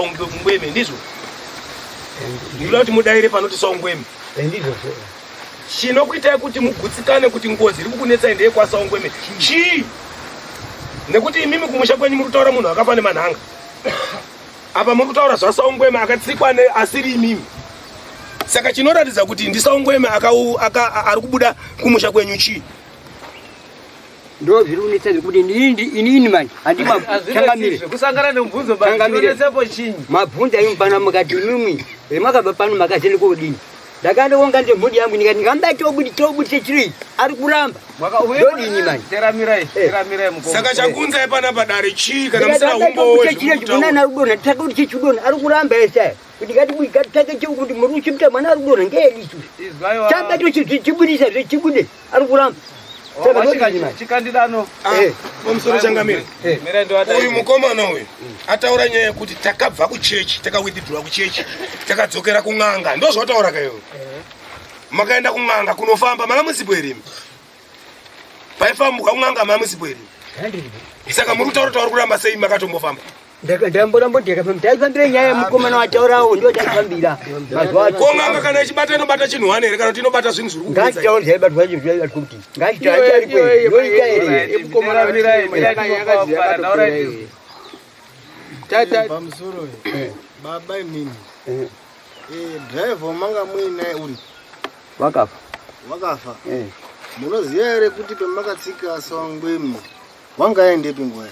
saungweme ndizvo ndinoda kuti mudaire panoti saungweme ndizvo chinokuitai kuti mugutsikane kuti ngozi iri kukunetsai ndeye kwasaungweme chii nekuti imimi kumusha kwenyu muri kutaura munhu akafa nemanhanga apa muri kutaura zvasaungweme akatsikwa asiri imimi saka chinoratidza kuti ndisaungweme ari kubuda kumusha kwenyu chii ndo zviri kunetsa kuti inini manje handimachangamire kusangana nemubvunzo banetsepo chinyi mabvunzo ayumbana mukati imimi makabva pano makazeni kodini ndakandoonga ndemhuri yangu ndikati ngambatoobudise chiri ari kuramba ndodini manje teramirai saka chakunzai panapa dare chii kana musina umbowekunana rudona taka kuti chechidona ari kuramba esaya kuti ngatitake chekuti muri uchipita mwana ari kudona ngeelisu chambatochibudisa zvechibude ari kuramba chikandidano pamusoro changamire uyu mukomana uyu ataura nyaya yekuti takabva kuchechi takawithidhura kuchechi takadzokera kun'anga ndo zvataura kayo makaenda kun'anga kunofamba maka musipo irimi paifambuka kun'anga maka musipo irimi saka muri kutaura tauri kuramba sei makatombofamba ndaifambire nyaya yemukomana wataurawo ndo taifambira kon'anga kana ichibata inobata chinhu wane here kana kuti inobata zvinhu zviri ngachitaurezaibatwakuti pamusoro baba imini driver manga muinaye uri wakafa munoziva here kuti pemakatsika saungwemi wangaendepi nguva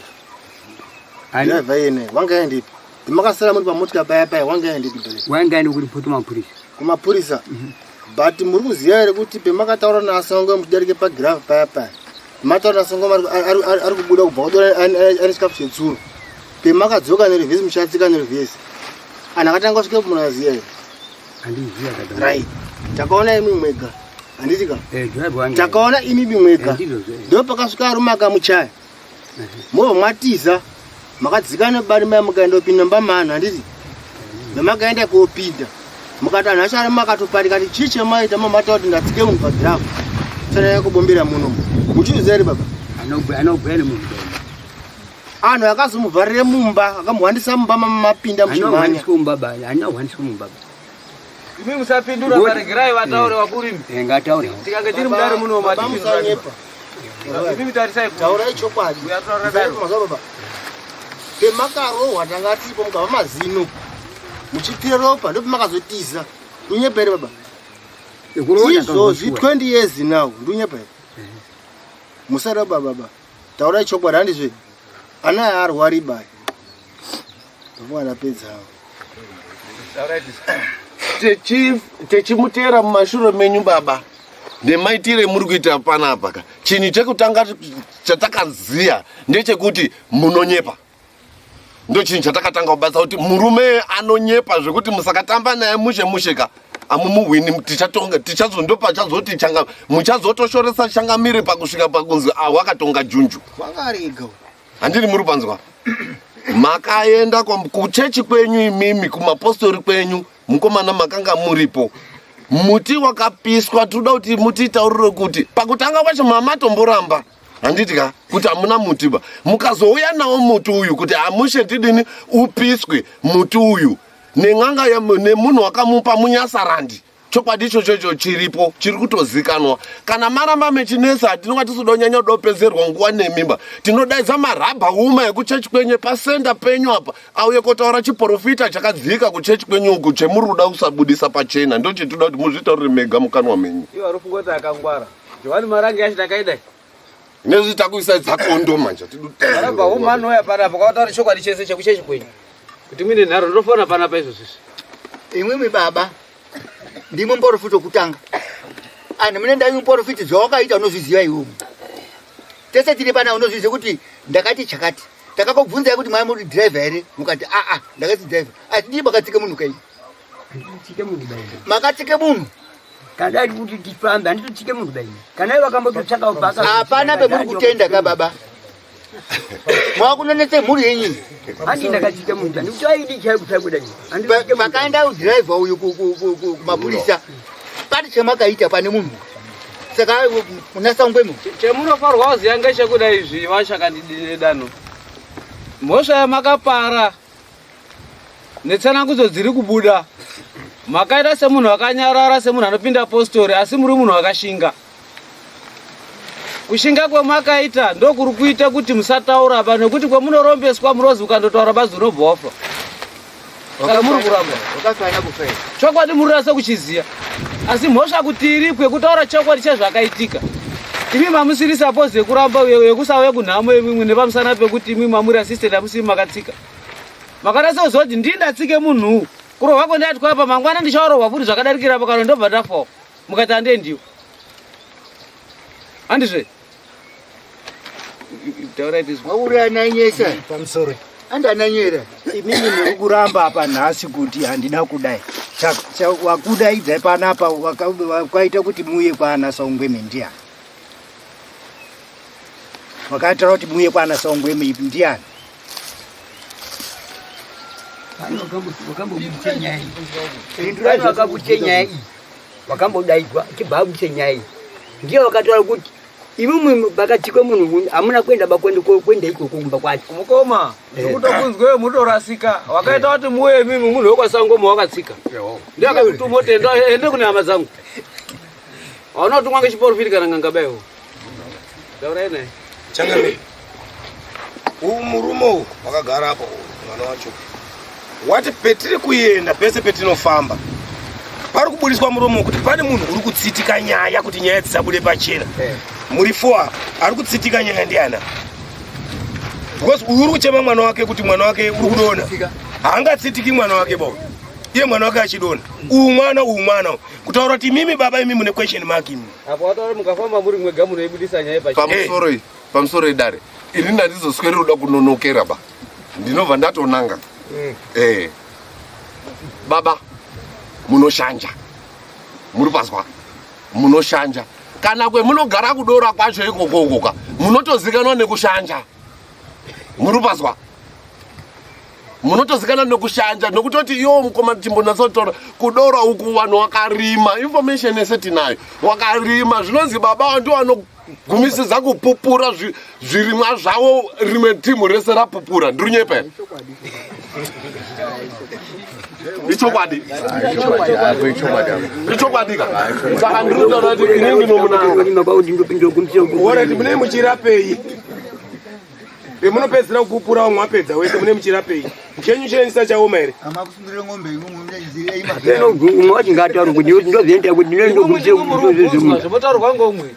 driver yene wangaendepi timakasara muri pamotika paya paya wangaendepi wangaende kuti poto mapurisa kumapurisa but muri kuziva here kuti pemakataura nasaungwemi tidarike pagirafu paya paya mataura nasaungwemi ari kubuda kubva kudora ane chikafu chetsuro pemakadzoka nerevhesi muchatsika nerevhesi anhu akatanga kusvika munaziva here right takaona imi mwega handitika takaona imi mwega ndo pakasvika arume akamuchaya mobva mwatiza makadzika nebari mai mukaenda kupinda mbamana handiti nemakaenda koopinda mukati anhu achari makatoparika ti chii chemaita mamata kuti ndatsike munhu pagirafu sanaya kubombera muno muchiuziva here baba anhu akazomuvharire mumba akamuhwandisa mumba mamapinda muchimhanya imi musapindura paregerai vataure wakurimi tikange tiri mudare muno musanyepa imi tarisai taurai chokwadi pemakarohwa tanga tiripo mukava mazino muchipfire ropa ndopemakazotiza ndunyepa here baba izvozvi 20 years now ndunyepa here musada baba taurai chokwadi handizve ana aarwari bai vana pedzavo techimutera mumashure menyu baba nemaitire muri kuita panapa ka chinhu chekutanga chatakaziya ndechekuti munonyepa ndo chinhu chatakatanga kubasa kuti murume anonyepa zvekuti musakatamba naye mushe ka amumuhwini tichazondopa chazoti muchazotoshoresa changamiri pakusvika pakunzi wakatonga junju wakarega handiri muri panzwa makaenda kuchechi kwenyu imimi kumapostori kwenyu mukomana makanga muripo muti wakapiswa toda kuti mutitaurire kuti pakutanga kwacho mamatomboramba handitika kuti hamuna muti ba mukazouya nawo muti uyu kuti hamushe tidini upiswe muti uyu nen'anga nemunhu wakamupa munyasarandi chokwadi ichocho chiripo chiri kutozikanwa kana maramba mechinesa tinonga tisoda kunyanya kudopezerwa nguva nemimba tinodaidza marabha uma ekuchechi kwenyu pasenda penyu apa auye kotaura chiprofita chakadzika kuchechi kwenyu uku chemuri kuda kusabudisa pachena ndo chitoda kuti muzvitaurire mega mukanwa menyu iwo ari kungoti akangwara johani marangi yacho takaidai nezvi takuisa dzakondo manje marabha uma anoya panapa kwataura chokwadi chese chekuchechi kwenyu kuti muine nharo ndinofana panapa izvozvizvi imwimwi baba ndimwe muporofita wokutanga anhu mune ndai muporofiti zvawakaita unozviziva iwomo tese tiri pana unozviziva kuti ndakati chakati takakubvunzai kuti mai muri dhiraivha here mukati ndakati dhiraivha atindii makatsike munhu kai makatsike munhu kadai kuti tifambe handitotsike munhu dai kana ivo vakambototsvaka bhaka hapana pemuri kutenda ka baba mwakunonetse mhuri yenyu handi ndakatsike munhu handikuti aidi chaikudai makaenda udhiraivha uyu kumapurisa pati chamakaita pane munhu saka munasangwemo chemunofarwa kuziva ngechekudai izvi vachakandidine dano mhosva yamakapara netsanangudzo dziri kubuda. Makaita semunhu akanyarara, semunhu anopinda postori, asi muri munhu akashinga. Kushinga kwemakaita ndokuri kuita kuti musataura apa, nekuti kwemunorombeswa murozi ukandotaura bazi unobva wafa. Saka muri kuramba. Wakafana kufera. Chokwadi muri rasa kuchiziya. Asi mhosva kuti iripwe kutaura chokwadi chezvakaitika. Imi mamusiri suppose yekuramba yekusauya kunhamo yemimwe nepamusana pekuti imi mamuri assistant amusiri makatsika. Makarasa kuzoti ndindatsike munhu. Kurohwa kwendati kwapa mangwana ndicharohwa futi zvakadarikira pakano ndobva ndafa. Mukati handendiwo. Handizve? Taura it is Wauri ananyesa. Pamusoro. Andananyera. Imini muri kuramba apa nhasi kuti handina kudai. Wakudaidza panapa wakaita kuti muye kwaana Saungweme ndiani? Wakataura kuti muye kwaana Saungweme ndiani? Wakabuchenyai. Wakambodaidwa chibabuchenyai. Ndiye wakataura kuti imwe Akatsika Munhu amuna kwenda kwenda iko kumba kwacho. mukoma ndikutokunzwe mutorasika wakaita kuti muye mimi munhu wekwaSangoma wakatsika. Ndiye akakutuma tenda ende kune hama dzangu. Hauna kutumwa ngechiporofiti kana ngangabayo. Taura ine. Changamire. Murume wakagara hapo mwana wacho. Wati petiri kuenda pese petinofamba. Pari kubudiswa muromo kuti pane munhu uri kutsitika nyaya kuti nyaya dzisabude pachena. Muri 4 ari kutsitika nyaya ndiana. Because uri kuchema mwana wake kuti mwana wake uri kudona. Haangatsitiki mwana wake bo. Iye mwana wake achidona. Mwana. Kutaura kuti mimi baba imi mune question mark imi. Apo wataura mukafamba muri mwega munoibudisa nyaya pachena. Pamusoro idare. Ini ndizoswera kuda kunonokera ba. Ndinobva ndatonanga. Baba munoshanja. Muri paswa. Munoshanja. Kana kwe munogara kudora kwacho ikokoka. Munotozikanwa nekushanja. Muri paswa. Munotozikanwa nekushanja nokutoti iwo mukoma timbonatsotora kudora uku vanhu wakarima. Information yeseti wakarima zvinonzi baba ndiwo anogumisisa kupupura zvirimwa zvavo rimwe timu rese rapupura. Ndurunyepe. Ichokwadi. Ichokwadika. Saka ndinotaura kuti inini nomunanga. Ora kuti mune muchirapei. Munopedzera kupupura umwe apedza wese mune muchirapei. Chenyu chenisa chaoma here. Amakusungirira ng'ombe imwe munyaizira ima. Umwati ngataura kuti ndozenda kuti ndinoenda kumutse Zvotaurwa ngomwe.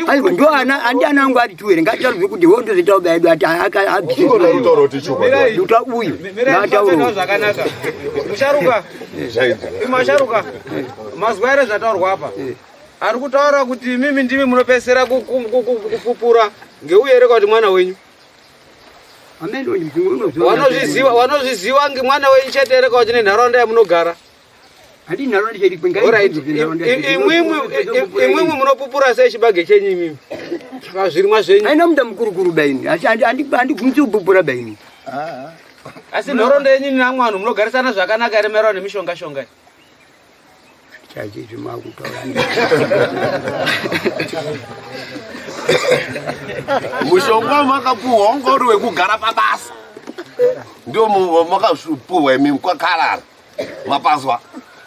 Aiwa ndo andana angu ati tuwere ngataura kuti hondo zitaura edu ati uta uyu ngataura zvakanaka. Musharuka. Imasharuka. Mazwa ere zvataurwa apa. Ari kutaura kuti mimi ndimi munopesera kupupura ngeuye kuti mwana wenyu. Wanozviziva ngemwana wenyu chete ere kuti nenharaunda yamunogara. Hadi nharaunda cheri kwinga. Imwimwe munopupura sei chibage chenyu imimi. Zvirimwa zvenyu. Aina muda mukuru baini. Andikugumisa kupupura baini. Asi nharaunda yenyu namwe vanhu munogarisana zvakanaka ere maererano nemishonga. Chachi zvimakutaura. Mushonga makapuwa ungori wekugara pabasa. Ndio makapuwa imi kwakarara. Mapazwa.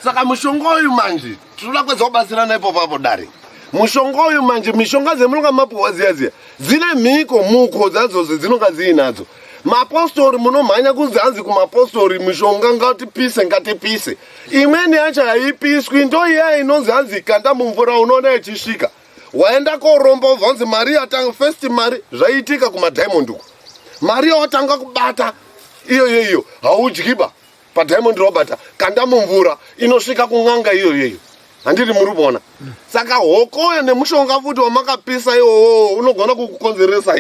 Saka mushonga uyu manje tinoda kwedza kubatsirana ipo papo dare. Mushonga uyu manje mishonga dzemunonga mapuwa ziya dzine mhiko muko dzadzo dzinonga dziinadzo. Mapostori munomhanya kuzanzi kumapostori mishonga ngatipise. Imweni yacho haipiswi ndo iya inonzi hanzi kanda mumvura unoona ichisvika. Waenda koromba ubvanzi mari yatanga first mari zvaitika kumadiamond uko. Mari yawatanga kubata iyo haudyiba. PaDiamond Robert kanda mumvura inosvika kun'anga iyo. Handiri muri kuona. Saka hokoyo nemushonga futi wamakapisa iwowo unogona kukukonzeresa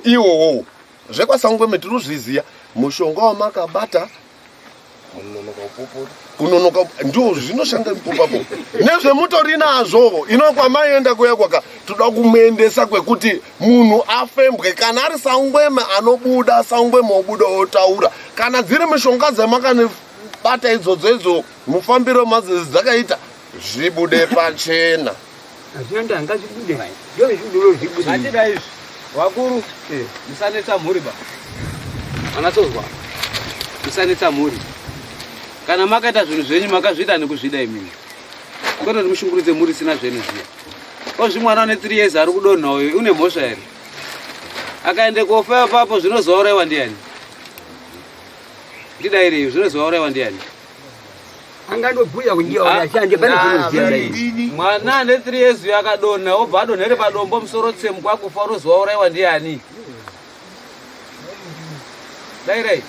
iwowo. ZvekwaSangweme tinozviziya mushonga wamakabata kunonoka ndio zvinoshanda ipapo. Nezvemutori nazvo inokwamaenda kuya toda kumuendesa kwekuti munhu afembwe kana ari Sangweme anobuda Sangweme obuda otaura kana dziri mishonga dzamakabata idzodzo mufambiro mazezi dzakaita zvibude pachena. Azvinda ngazvibude. Ndio zviduro zvibude. Atida izvi. Wakuru musanetsa mhuri ba. Anatsozwa. Musanetsa mhuri. kana makaita zvinhu zvenyu makazvida nekuzvida imimi kwete kuti mushungurudze muri sina zvenhu zviya ozvimwana une 3 years ari kudonha uyu une mhosva here akaende kofa papo zvinozouraiwa ndiani ndidaireyo zvinozouraiwa ndiani angandobhuya kundiya ashande pane zvinoziya mwana ane 3 years uyu akadonha obva adonhere padombo musoro tsemu kwakufa unozouraiwa ndiani dairai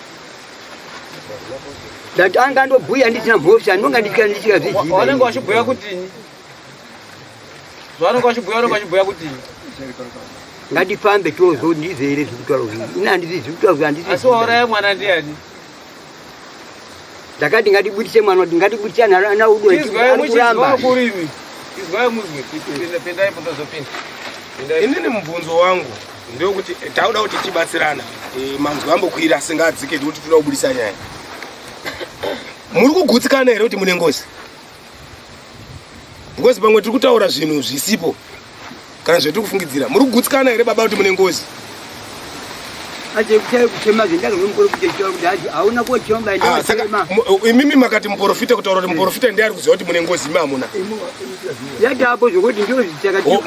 that angandobhuya ndisina mhosva ndonga ndichika zviziva wanenge wachibhuya kutini zvavanenge wachibhuya vanenge wachibhuya kutini ngatifambe tozo ndizere zvekutaura izvi ina handisi zvekutaura izvi handisi asi wauraya mwana ndiani ndakati ngatibudise mwana kuti ngatibudise ana udo izwai kurimi izwai muzwe pendaipo ndozopinda inini mubvunzo wangu ndewokuti tauda kuti tibatsirana manzwi ambokwira asingadzike kuti toda kubudisa nyaya muri kugutsikana here kuti mune ngozi ngozi pamwe tiri kutaura zvinhu zvisipo kana zvetiri kufungidzira muri kugutsikana here baba kuti mune ngozi imimi makati muprofita kutaura kuti muprofita ndiye ari kuziva kuti mune ngozi imi hamuna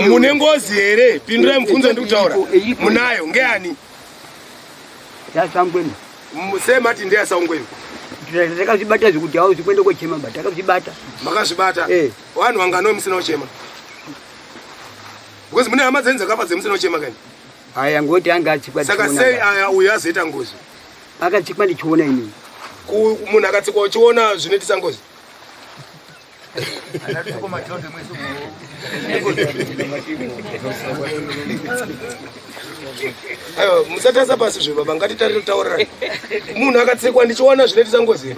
mune ngozi here pindurai mubvunzo ndiri kutaura munayo ngeani semati ndiye asaungwemi takazvibata zvekuti hao zvikwende kochema ba takazvibata makazvibata vanhu vangano musina kuchema because mune hama dzenyu dzakafa dzemusina kuchema kani aya ngoti anga atsikwa saka sei aya uyu azoita ngozi akatsikwa ndichiona inini munhu akatsikwa uchiona zvinoitisa ngozi aiwa musatasa pasi zve baba ngatitarire kutaurira munhu akatsikwa ndichiona zvinoitisa ngozi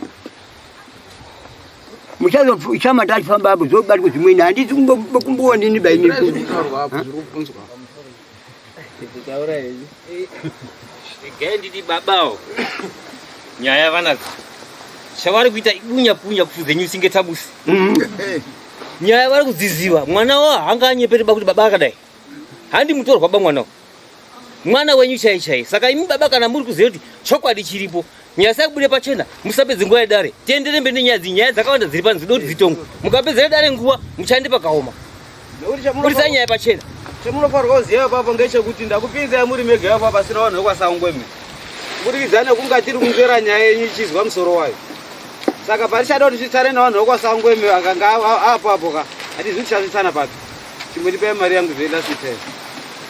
muchazofamba tachifamba apo zobatwa zvimweni handisi kumboonini bainini nditi babawo nyaya vanadzi chavari kuita ibunya kufudze nyusi ngetabusi nyaya vari kudziziva mwana wa hanga anyepere kuti baba akadai handi mutorwa baba mwana wenyu chai saka imi baba kana muri kuziva kuti chokwadi chiripo nyaya sakubude pachena musapedze nguva yedare tiendere mberi nenyaya nyaya dzakawanda dziri pano dzida kuti dzitongo mukapedzere dare nguva muchande pakaoma urisai nyaya pachena chemunofanirwa kuziva papo ngechekuti ndakupinzai muri mega apa pasina vanhu vekwasaungwemi kubudikidza nekunga tiri kunzvera nyaya yenyu ichizwa musoro wayo saka parichada kuti titsare navanhu vekwasaungwemi akanga apo ka hatizivi tichasvitsana papi chimwe tipai mari yangu zvoenda switai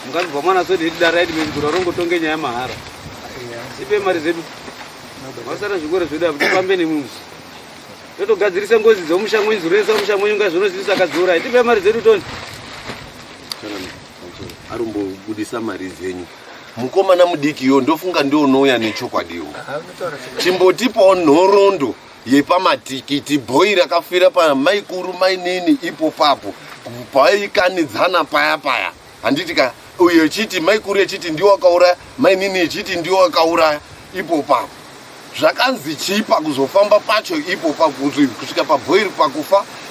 mungazibva mwana soti tidaraiti mezigura rongotonge nyaya mahara tipai mari zedu vasara zvikore zvedu apo tifambe nemuzi totogadzirise ngozi dzomushamwenyu zuresa mushamwenyu ngazvinozivisa akadziurai tipai mari zedu toni arumbobudisa mari dzenyu mukomana mudikiyo ndofunga ndionouya nechokwadiwo chimbotipawo nhoroondo yepamatikiti bhoi rakafira pamaikuru mainini ipo papo paikanidzana paya handiti ka uyo echiti maikuru echiti ndiwo akauraya mainini echiti ndiwo akauraya ipo papo zvakanzi chii pakuzofamba pacho ipo papo kusvika pabhoiri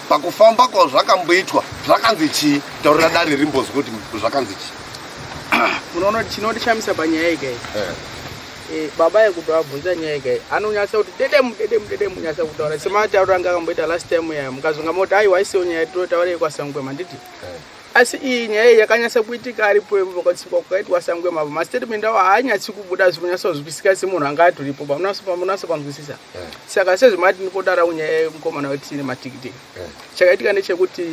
pakufamba kwazvakamboitwa zvakanzi chii taurira dare rimbozwa kuti zvakanzi chii unoona kuti chinondishamisa panyaya ikai baba yekuti abvunza nyaya ikai anonyasa kuti dedemu nyasa kutaura sematauro anga akamboita last time ya mukazonga moti aiwa isiwo nyaya totaurei kwasangwema handiti asi iyi nyaya iyi yakanyasa kuitika aripo pakatsikwa kukaitwa sangwema apo mastatement awo haanyatsi kubuda zvikunyasa kuzwisika semunhu anga atoripo pamunasa panzwisisa saka sezvimati ndipodara kunyaya yemukomana wetine matikiti chakaitika ndechekuti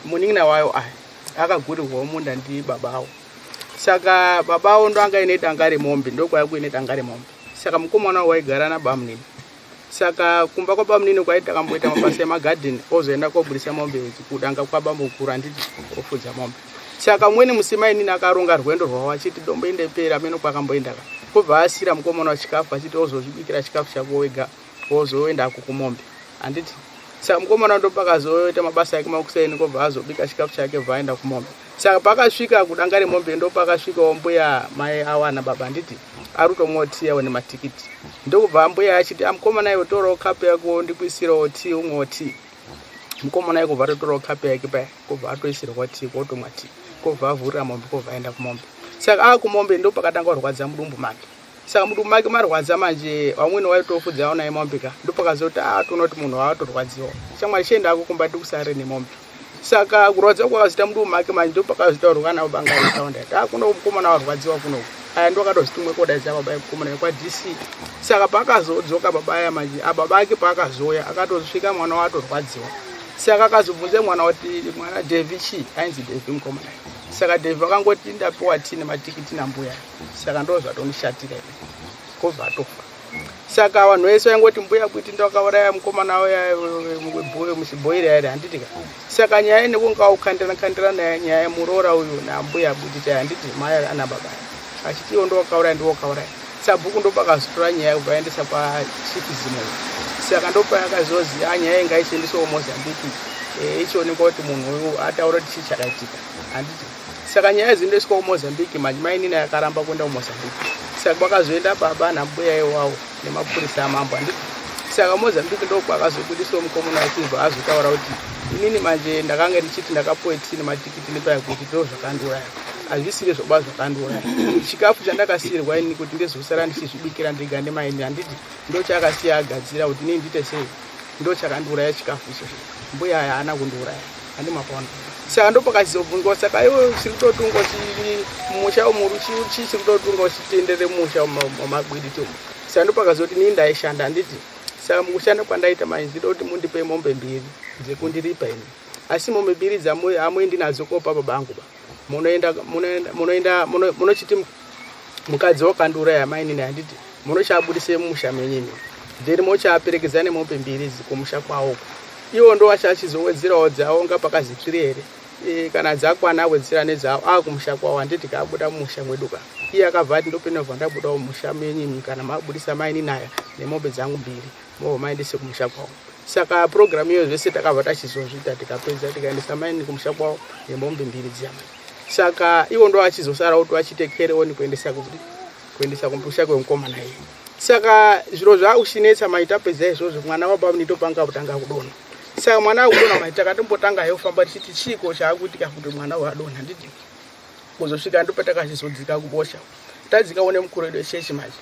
munin'ina wayo akagurirwawo munda ndi babawo saka babawo ndo anga ine danga remombe ndokwaya kuine danga remombe saka mukomana waigara nabamunini saka kumba kwabamunini kwaiti akamboita mabasa emagadheni ozoenda koburisa mombe kudanga kwabambokura handiti ofudza mombe saka mweni musimainini akaronga rwendo rwawo achiti dombo indepera amene kwakamboendaka kubva asira mukomana wachikafu achiti ozozvibikira chikafu chako wega ozoendako kumombe handiti saka mukomana ndopakazoita mabasa ake makusaini kobva azobika chikafu chake bva aenda kumombe saka pakasvika kudanga remombe ndo pakasvikawo mbuya mai awana baba handiti ari kutomwotiyawo nematikiti ndokubva mbuya achiti mukomana iwe torawo kapu yako ndikuisirawo tii umwewo tii mukomana iwe kubva atotorawo kapu yake paya kubva atoisirwa tii kotomwa tii kobva avhurira mombe kobva aenda kumombe saka kumombe ndo pakatanga kurwadza mudumbu make saka mudumbu make marwadza manje vamweni vaitofudzawo naye mombika ndopakazoti tonoti munhu waatorwadziwa shamwari chienda kukumba tikusare nemombe saka kurwadza kwakazita mudumbu make manje ndopakazitaurwa navo bangaitaunda kuno mukomana warwadziwa kuno aya ndokatozitumwe kodaidza baba mukomana kwa DC saka pakazodzoka baba aya manje baba ake paakazoya akatosvika mwana watorwadziwa saka akazobvunze mwana kuti mwana Devi chi ainzi Devi mukomana saka Devi akangoti ndapiwa tini matikiti nambuya saka ndozvatondishatira kobva atofa saka vanhu vese vaingoti mbuya kuti ndakauraya mukomana waya muchibhoira here handitika saka nyaya nekunga ukandira naye nyaya yemurora uyu nambuya butita handiti mai ana baba achitiwo ndowakauraya ndiwokauraya sabhuku ndopakazotora nyaya kubva yaendesa pachifizimu saka ndopa yakazozi nyaya ingaishendisawo Mozambique ichionekwa kuti munhu uyu ataura kuti chii chakaitika handiti saka nyaya dzinoendeswawo Mozambique manje mainini yakaramba kuenda kuMozambique saka kwakazoenda baba nambuya iwawo nemapurisa amambo handiti saka Mozambique ndokwakazobudiswa mukomana wachibva azotaura kuti inini manje ndakanga ndichiti ndakapuwa tini matikiti nepaya kuti ndo zvakandiuraya hazvisiri zvoba zvakandiuraya chikafu chandakasiyirwa ini kuti ndizosara ndichizvibikira ndega nemaini handiti ndo chakasiya agadzira kuti inini ndite sei ndo chakandiuraya chikafu ichocho mbuya aya haana kundiuraya handimapaona saka ndopakazobvunzwa saka iwe chiri kutotunga musha umuru chiri kutotunga uchitendere musha wamagwiditi umu saka ndopakazoti nii ndaishanda handiti saka mukushanda kwandaita manje ndida kuti mundipe mombe 2 dzekundiripa ini asi mombe 2 dzamwe hamuendi nadzo kopa baba angu munochiti mukadzi wakandiuraya mainini handiti munochabudise mumusha menyini then mochaperekedza nemombe 2 kumusha kwawo iwo ndo achachizowedzerawo dzawo nga pakazipfiri here kana dzakwana awedzera nedzawo akumusha kwawo handiti kaabuda mumusha mweduka iye akabva ati ndopenobva ndabudawo mumusha menyini kana mabudisa maini naya nemombe dzangu 2 movo maendese kumusha kwawo saka programu iyo zvese takabva tachizozvita tikapedza tikaendesa maini kumusha kwawo nemombe 2 dziyama saka iwo ndo achizosara kuti achite kereoni kuendesa kumusha kwemukomana iye saka zviro zvaakushinetsa maitapedza izvozvo mwana wababa nitopanga kutanga kudonha saka mwana akudonha maita katombotanga yofamba tichiti chiko chaakuitika kuti mwana wadonha nditi kuzosvika ndopatakachizvodzika kubosha tadzikaone mukuru wedu wechechi manje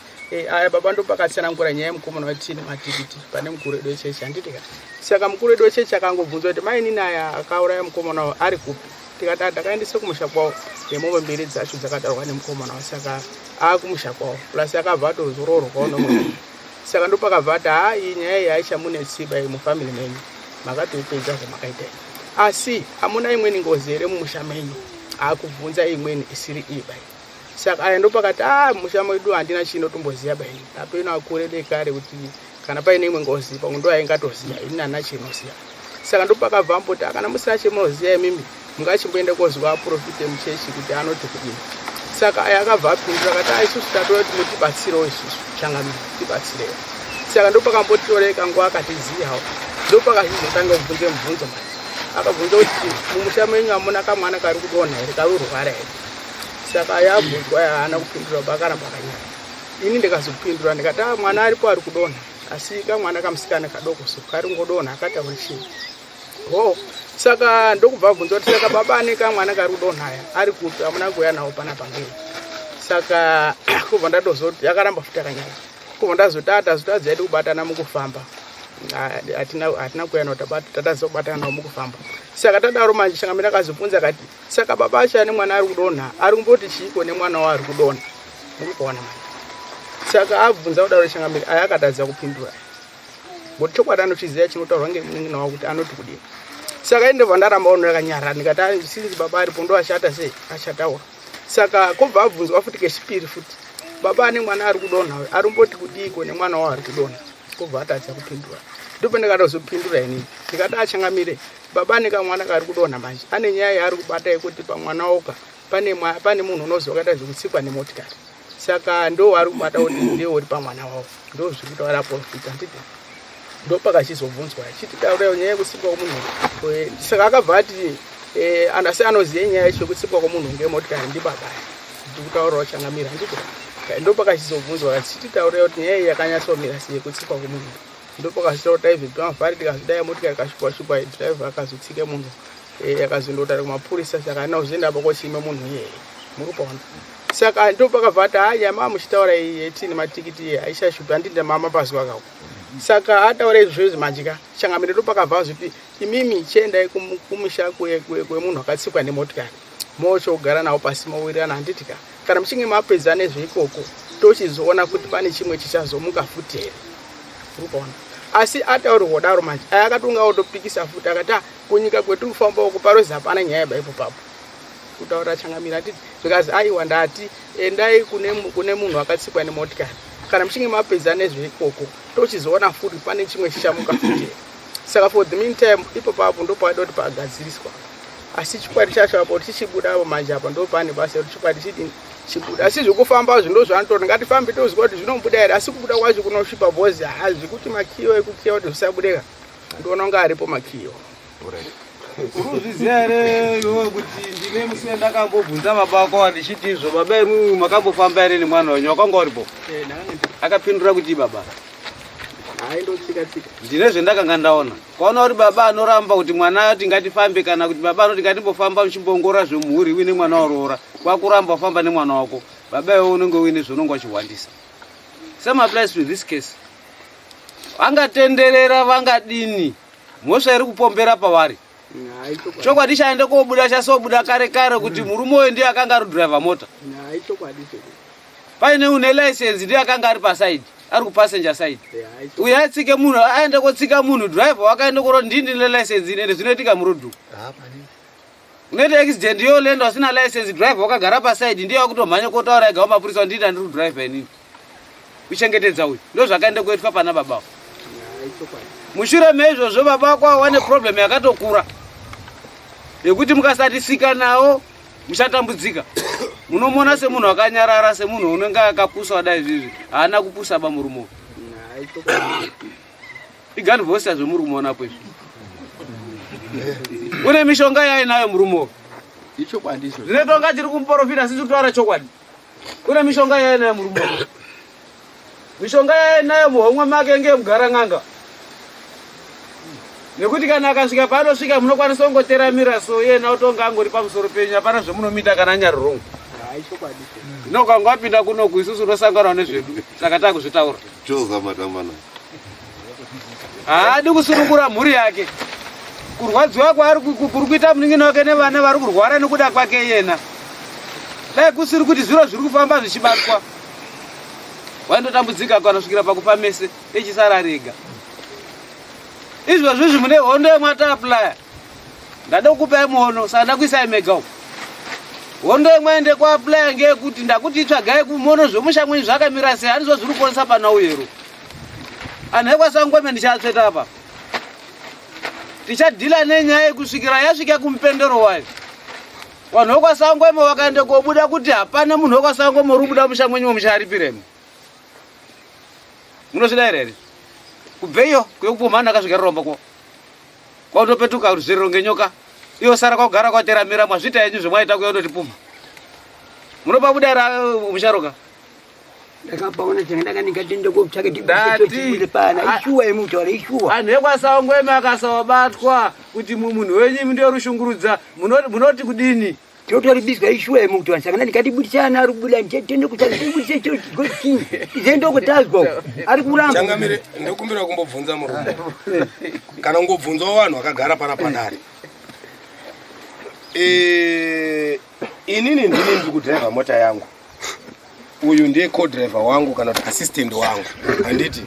aya baba ndopakatsanangura nyaya yemukomana watini matikiti pane mukuru wedu wechechi handitika saka mukuru wedu wechechi akangobvunzwa kuti mainini aya akauraya mukomana ari kupi tikati ndakaendesa kumusha kwawo nemombe 2 dzacho dzakadarwa nemukomana saka akumusha kwawo plus akabva atozororwawo nomwe saka ndopakabva ati iyi nyaya iyi aichamunetsiba mufamily menyu makatoipedza zvamakaita asi hamuna imweni ngozi here mumusha menyu akubvunza imweni isiri iyi bai saka aya ndopakati musha medu handina chinotomboziya bai apeno akure dekare kuti kana paine imwe ngozi pamwe ndo aingatoziya ini hana chinoziya saka ndopakabva mboti kana musina chemunoziya imimi mungachimboenda kozwa aprofite muchechi kuti anoti kudini saka aya akabva apindura akati isusu tatoda kuti mutibatsirewo isusu changamira tibatsirewo saka ndopakambotoreka nguva akatiziyawo ndopakachizotanga kubvunze mubvunzo manje akabvunza kuti mumusha menyu hamuna kamwana kari kudonha here kari kurwara here saka yabvunzwa haana kupindura pakaramba kanyaya ini ndikazopindura ndikati mwana aripo ari kudonha asi kamwana kamusikana kadoko so kari ngodonha akataura chii saka ndokubva bvunza kuti saka baba ane kamwana kari kudonha aya ari kupi hamuna kuuya nawo pana pamberi saka kubva ndatozoti yakaramba futi akanyaya kubva ndazotadza yedu kubatana mukufamba hatina kuuya nawo tatazobatana nawo mukufamba saka tadaro manje changamira akazobvunza kati saka baba acho ane mwana ari kudonha ari kumboti chiko nemwana wawo ari kudonha muri kuona manje saka abvunza kudaro changamira aya akatadza kupindura ngoti chokwadi anochiziva chinotaurwa ngemunini wawo kuti anoti kudini saka ndobva ndaramba ono yakanyarara ndikati sinzi baba aripo ndo ashata sei achataura saka kobva abvunzwa futi kechipiri futi baba ane mwana ari kudonha ari kumboti kudiko nemwana wawo ari kudonha kobva atadza kupindura ndope ndikatozopindura inini ndikati achangamire baba ane kamwana kari kudonha manje ane nyaya yaari kubata yekuti pamwana woka pane munhu unozwi wakaita zvekutsikwa nemotikari saka ndo ari kubata kuti ndiwo uri pamwana wawo ndo zviri kutaura aprofita nditi ndopakachizobvunzwa achititaurawo nyaya yekutsikwa kwomunhu saka akabva ati asi anoziva nyaya yekutsikwa kwomunhu ngemotikari ndibabaya ndikutaurawo changamira nditi ndopakachizobvunzwa achititaurawo kuti nyaya iyi yakanyatsomira sei yekutsikwa kwomunhu ndopakachitaura taivhi pamavhari tikazodaya motikari ikashupwa dhiraivha akazotsike munhu akazondotara kumapurisa saka ana uzoenda apa kochime munhu iyeye muri kupaona saka ndopakavhata haya mama muchitaura 18 matikiti aishashupa handinda mama pazuva kako saka ataura izvozvo manjika changamire ndopakavha kuti imimi chiendai kumusha kwemunhu akatsikwa nemotikari mochogara nawo pasi mowirirana handitika kana muchinge mapedza nezveikoko tochizoona kuti pane chimwe chichazomuka futi here urikuona asi ataurirwa daro manje aya akatonga otopikisa futi akati kunyika kwetiri kufamba uko parozi hapana nyaya yeba ipopapo kutaura changamira titi zvikazi aiwa ndati endai kune munhu akatsikwa nemotikari kana muchinge mapedza nezveikoko tochizoona futi pane chimwe chichamuka futi saka for the meantime ipopapo ndopada kuti pagadziriswa asi chikwadi chacho apo tichibuda apo manje apa ndopane basa kuti chikwadi chidini chibuda asi zvekufamba zvindo zvanotori ngatifambe toziva kuti zvinobuda here asi kubuda kwacho kunosvipa bhozi zvekuti makiyo ekukiya kuti zvisabudeka ndiona unga aripo makiyo urikuzviziva here iwe kuti ndine musi wendakambobvunza baba vako wandichiti izvo baba imi makambofamba here nemwana wenyu wakanga uripo akapindura kuti baba ndine zvendakanga ndaona kwaona kuti baba anoramba kuti mwana ati ngatifambe kana kuti baba anoti ngatimbofamba muchimbongora zvemhuri uine mwana waroora kwakuramba wafamba nemwana wako baba iwe unenge uine zvononga wachihwandisa same applies to this case vangatenderera vangadini mhosva iri kupombera pavari chokwadi chaende kobuda chasobuda kare kare kuti murume uyu ndiye akanga ari driver mota paine une license ndiye akanga ari pasaidi ari kupassenger side uye atsike munhu aende kotsika munhu driver wakaende kuroti ndindine license ine zvinoitika murodhu unoita accident yolenda usina license driver wakagara pasaidi ndiye wakutomhanya kotaura ega wamapurisa ndini handiri kudriver inini kuchengetedza uyu ndo zvakaende kuitwa pana baba mushure meizvozvo baba vako wane problem yakatokura yekuti mukasatisika nawo muchatambudzika munomona semunhu akanyarara semunhu unenge akapusa wada izvizvi haana kupusa bamurumo igandivosa zvemurumo napo izvi une mishonga yainayo murumo zvinotonga tiri kumuprofita sisi kutaura chokwadi une mishonga yainayo murumo mishonga yainayo muhomwe make ngemugara n'anga nekuti kana akasvika paanosvika munokwanisa kungoteramira so yena utonga angori pamusoro penyu hapana zvemunomita kana nyarurongo inokanga wapinda kunoku isusu unosangana nezvedu saka takuzvitaura haadi kusurukura mhuri yake kurwadziwa kwaari kuri kuita munin'ina wake nevana vari kurwara nekuda kwake yena dai kusiri kuti zviro zviri kufamba zvichibatwa waindotambudzika kanosvikira pakupa mese echisara rega izvozvo zvimune hondo yemwataaplaya ndada kukupai muono saka ndakuisai megau hondo yemwaende kuaplaya ngeyekuti ndakuti itsvagai kumono zvemusha mwenyu zvakamira sei handizvo zviri kuonesa pana uyero anhu ekwasangweme ndichatsveta apa tichadhila nenyaya yekusvikira yasvika kumupendero wayo vanhu vekwasangweme vakaende kobuda kuti hapana munhu wekwasangweme uri kubuda musha mwenyu mucharipiremo munozvidaira here kubveyo kwekupomhana akasvika riromba kwautopetuka ruzviriro ngenyoka iyo sara kwagara kwateramira mwazvita yenyu zvemwaita kuyondotipuma munopa budaira musharoka ndakapaona changa ndingatende kotsvake tibule pana ishuwa yemutaura ishuwa anhu ekwasangweme akasawabatwa kuti munhu wenyu ndiyo rushungurudza munoti kudini totoribiswa ishuwa yemutaura saka ndikatibudisana ari kubuda nditende kutsvake tibudise choti izendo kutazwa ari kuramba changamire ndikumbira kumbobvunza murume kana ngobvunzawo vanhu vakagara pana padare inini ndini ndiri kudhraivha mota yangu uyu ndiye co-driver wangu kana kuti assistant wangu handiti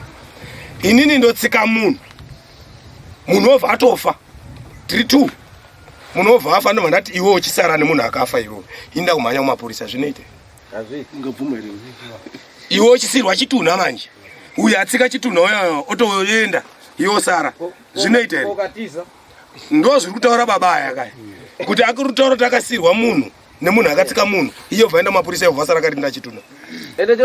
inini ndotsika munhu obva atofa tiri 2 munhu obva afa ndobva ndati iwe uchisara nemunhu akafa iwo inda kumhanya kumapurisa zvinoite iwe uchisirwa chitunha manje uyu atsika chitunha uyo otoenda iwo sara zvinoite here ndo zviri kutaura baba aya kaya kuti akuri kutaura kuti akasirwa munhu nemunhu akatsika munhu iye obva enda kumapurisa yobva sara akarinda chitunha ende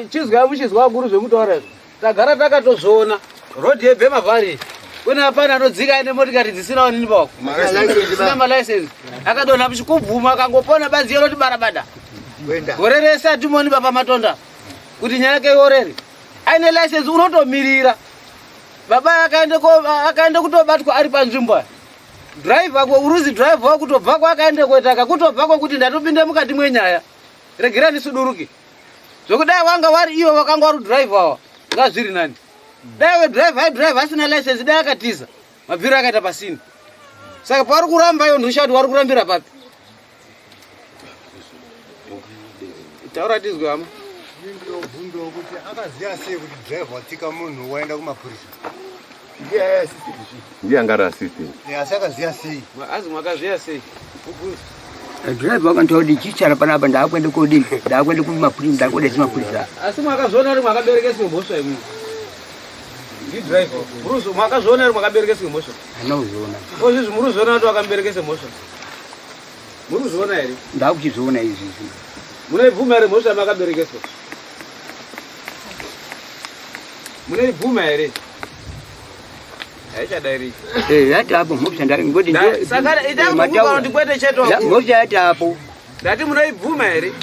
chizwa muchizwa guru zvemutaura izvo tagara takatozviona rodhi yebhema vhari kune hapana anodzika ine motikari dzisinawo nini pako dzisina malicense akadonha muchikubvuma akangopona badzi yeroti barabada gore rese atimoni baba matonda kuti nyaya yake iorere aine license unotomirira baba akaende kutobatwa ari panzvimbo driver uruzi driver wakutobvako akaende kuetaka kutobvako kuti ndatopinde mukati mwenyaya regerani suduruke zvokudai wanga wari ivo vakanga vari driver awa ngazviri nani dai wedriver asina license dai akatiza mabviro akaita pasini saka pauri kuramba iyo ndusha kuti wari kurambira papi taura tizwe hama ndinobvunzawo kuti akaziya sei kuti driver watsika munhu waenda kumapurisa ndiye angari assistant asi akaziya sei azi mwakaziya sei driver wakantaura kuti chichara panapa ndaakwende kodini ndaakwende kumapurisa ndakodesi mapurisa asi mwakazviona ri mwakaberekesi mhosva imwe ndidriver muruzo mwakazviona ri mwakaberekesi mhosva anauzoona ozvizvi muruzviona kuti wakaberekese mhosva muruzviona here ndaakuchizviona izvi munoibvuma here mhosva makaberekeswa munoibvuma here haichadairi yati apo mhosva saka itakuvuma kuti kwete cheto mhosva yati apo ndati munoibvuma here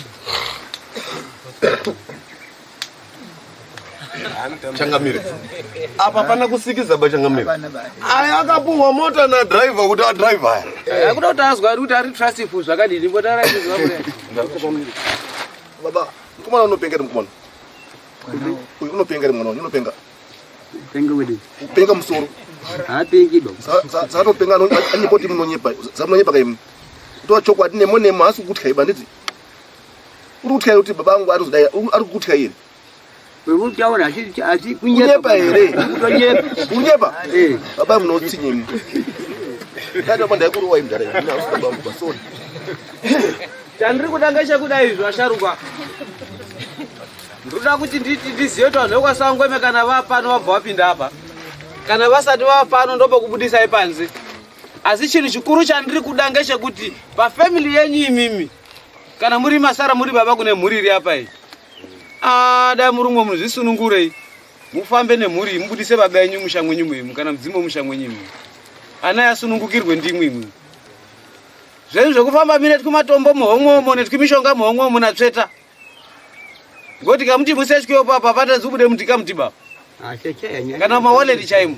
Changamire apa pana kusikiza bachangamire aya akapuhwa mota nadriver kuti adriver aya kuda kuti azwa kuti ari trustful zvakadini mbotara izvozva baba mukomana unopengera mukomana uyu unopengera mwana unopenga penga wedi upenga musoro apengi do satopenga anipoti munonyepa samunonyepa kaimi kutoa chokwadi nemonemo asi kukutya iba nditi uri kutya kuti baba angu arikuzodai ari kukutya iri wekuchaona asi kunyepa here kunyepa baba munotsinye kati apa ndaikurowa imdara basoni chandiri kuda ngechekudai zvasharukwa ndoda kuti ndizive kuti vanhu vekwasangweme kana vapano vabva vapinda apa kana vasati vapano ndopokubudisai panze asi chinhu chikuru chandiri kuda ngechekuti pafamily yenyu imimi kana muri masara muri baba kune mhuri iri apa iyi dai muri umwe munhu zvisunungurei mufambe nemhuri mubudise baba yenyu musha mwenyu muimu kana mudzimbe musha mwenyu imu ana yasunungukirwe ndimwe imwe zvenyu zvekufamba minetwi matombo muhomwomo netwi mishonga muhomwomo natsveta ngoti kamuti musetyewo papa patazibude mutika muti baba kana mawaleti chaimo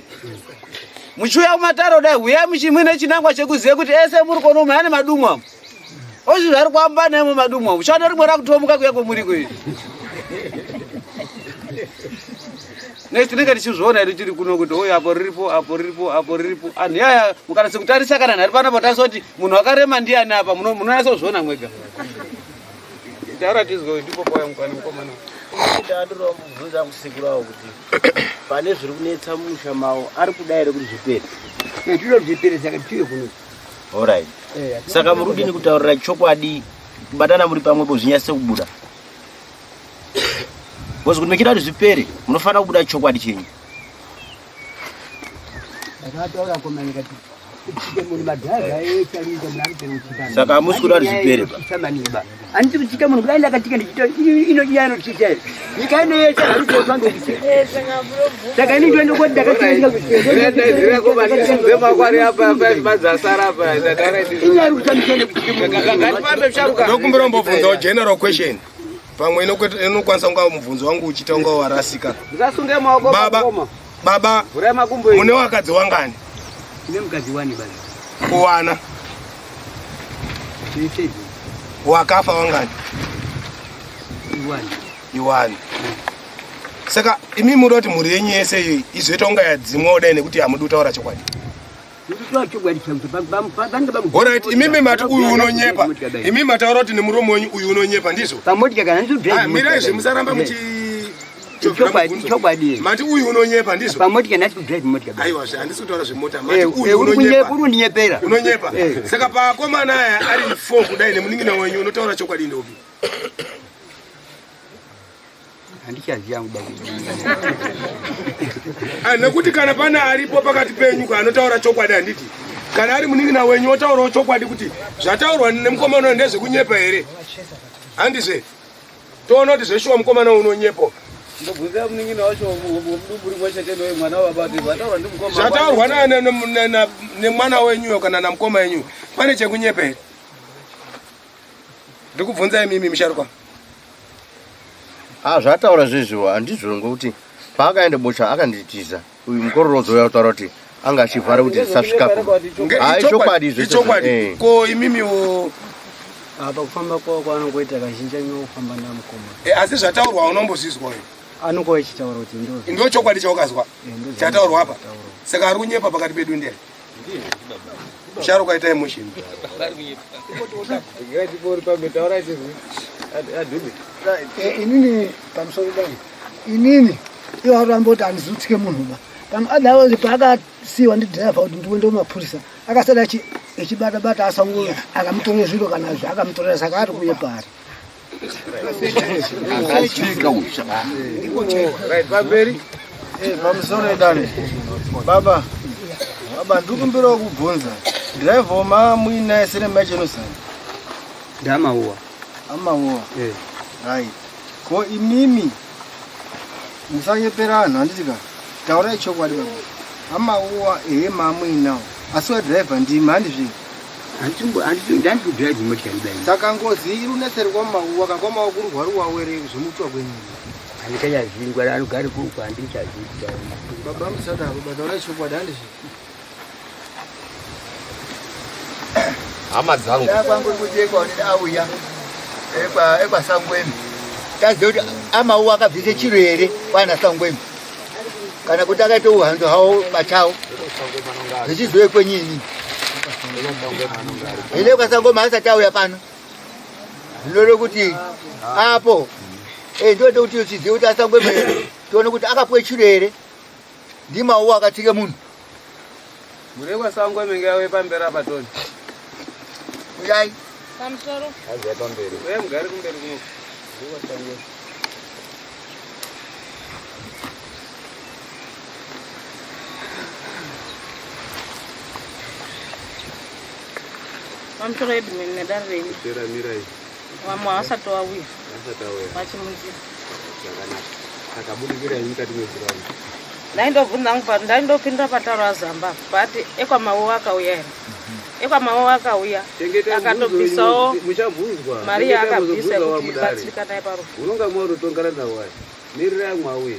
muchiuya kumataro dai huya muchimwine chinangwa chekuziva kuti ese muri kono mane madumwa amo ozvi zvari kuamba naimo madumwa amo chano rimwe rakutomuka kuya kwemuri kwei next tinenge tichizviona iri tiri kuno kuti oyo apo riripo anhu yaya mukanatse kutarisa kana nhari panapa tasoti munhu akarema ndiani apa munonatsa kuzviona mwega taura tizwe ndipo pauya mukani mukomana ndadira mubvunza kusekurawo kuti pane zviri kunetsa musha mawo ari kudai ere kuti zvipere tiro zvipere saka tiye kuno alright saka murudini kutaurira chokwadi kubatana muri pamwepo zvinyase kubuda bozi kuti mechida kuti zvipere munofanira kubuda chokwadi chenyu saka hamusi kuda kuti zvipere anditi kutika munhu kudai ndakatika ndichita inoiyano tichita ere nyika ino yese haritofange saka ini ndoende koti ndakatimakwari apa madzasara apa inyari kutamishane ndokumbira mbobvunzawo general question pamwe inokwanisa kunga mubvunzo wangu uchita unga warasika ngasunge maoko baba mune wakadzi wangani ine mukadzi wani basi kuwana wakafa wangani iwani saka imi muri kuti mhuri yenyu yese iyi izoita unga yadzimwa kudai nekuti hamudi kutaura chokwadi alright imimi mati uyu unonyepa imimi mataura kuti nemuromo wenyu uyu unonyepa ndizvo mirai zvemusaramba muchi mati uyu unonyepa ndizvo aiwa handisi kutaura zvemota mati uyu unonyepa saka pakomana aya ari 4 kudai nemuningina wenyu unotaura chokwadi ndopi nekuti kana pana aripo pakati penyu kaanotaura chokwadi handiti kana ari muningina wenyu otaurawo chokwadi kuti zvataurwa nemukomana ndezvekunyepa here handizve toona kuti zveshuwa mukomana unonyepa ndobvunza muningina wacho muduburi mwechete noye mwana wababa zvataurwa ndimukoma zvataurwa nemwana wenyuyo kana namukoma yenyu pane chekunyepa here ndikubvunza imimi misharukwa zvataura zvezvo handizvo ngokuti paakaenda bocha akanditiza uyu mukororodzo uya kutaura kuti anga achivhara kuti zisasvikapo chokwadi ko imimiwo apa kufamba kwao kwaanongoita kazhinji anyanya kufamba namukoma asi zvataurwa unombozvizwa iwe anongo echitaura kuti ndo chokwadi chaukazwa chataurwa apa saka ari kunyepa pakati pedu ndere sharuka ita emotion inini pamusoro bangu inini iwo aramboti handizutike munhu ba pamwe adhawa paakasiyiwa ndidhiraivha kuti ndiwende mapurisa akasada echibata-bata asango akamutorera zviro kana akamutorera saka ari kuye pari pamusoro edani baba ndikumbirawo kubvunza dhiraivha woma muinaye sere machenosana ndamauwa right ko imimi musanyepera anhu handitika taurai chokwadi baba amauwa mamuinawo asi wadhiraivha ndimi handizvii handikudhiraivha motikari dai saka ngozi iri uneserwa mauwa kakwamawa kurwari wawere zvomutwa kwenyini handikachazvingwa anogari kuku handichazvii baba musadaro baba taurai chokwadi handizvii hama dzangu kwangu kuti ekaonera auya ekwasangwemi taziva kuti amauwa akabvise chiro here kwana sangwemi kana kuti akaita uhanzo havo bachawo zvichizoe kwenyini ile kwasangwemi asati auya pano zvinore kuti apo ndode kuti uchizive kuti asangwemi tione kuti akapuwe chiro here ndimauwa akatsika munhu mure kwasangwemi ngaiwe pamberi apa toni uyai pamusoro aziya pamberi uye mugari kumberi kuno pamusoro edimini nedare renyu mirai vamwe havasati wauya vachimunzira akabudikira nyika timezirano ndaindobvunza angu pati ndaindopindira patauro azamba pati ekwamauwa akauya here ekwamauwa akauya akatobisawo mari yaakabvisa kuti batsirika naye parufu unonga maurotongana nawai mirira mwauye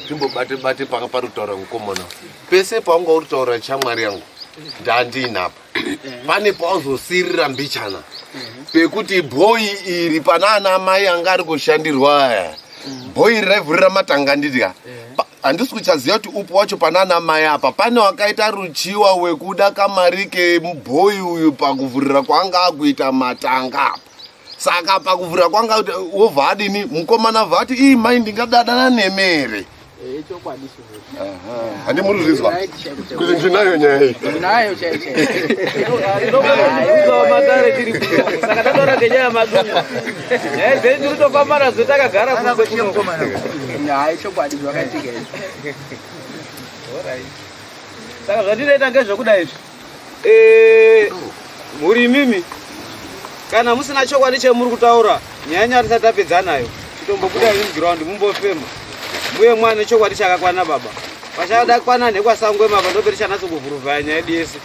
timbobate paka parutaura mukomana pese paunga uri taura chamwari yangu ndandiinapa pane pauzosirira mbichana pekuti bhoyi iri pana ana mai anga ari kushandirwa aya bhoyi raivhurira matanga ndidya handisi kuchaziva kuti upo wacho pana ana mai apa pane wakaita ruchiwa wekuda kamari kebhoyi uyu pakuvhurira kwanga akuita matanga apa saka pakuvhurira kwanga kuti wobva adini mukomana bva ati ii mai ndingadadana nemere handi muri kuzvizwa kuti ndinayo nyaya iyi nayo chaichai matare tiri kuno saka tataura ngenyaya yamadungwa nyaya dzedu tiri kutofamba nadzo takagara kunze kuno nyaya chokwadi zvakaitika izvi saka zvandinoita ngezvekuda izvi muri mimi kana musina chokwadi chemuri kutaura nyaya nyari tisati tapedza nayo chitombobuda mugiraundi mumbofema muye mwane chokwadi chakakwana baba pachada kwana nekwasangwema pa ndoperi chanatsombovhuruvhaya nyaya yedu yese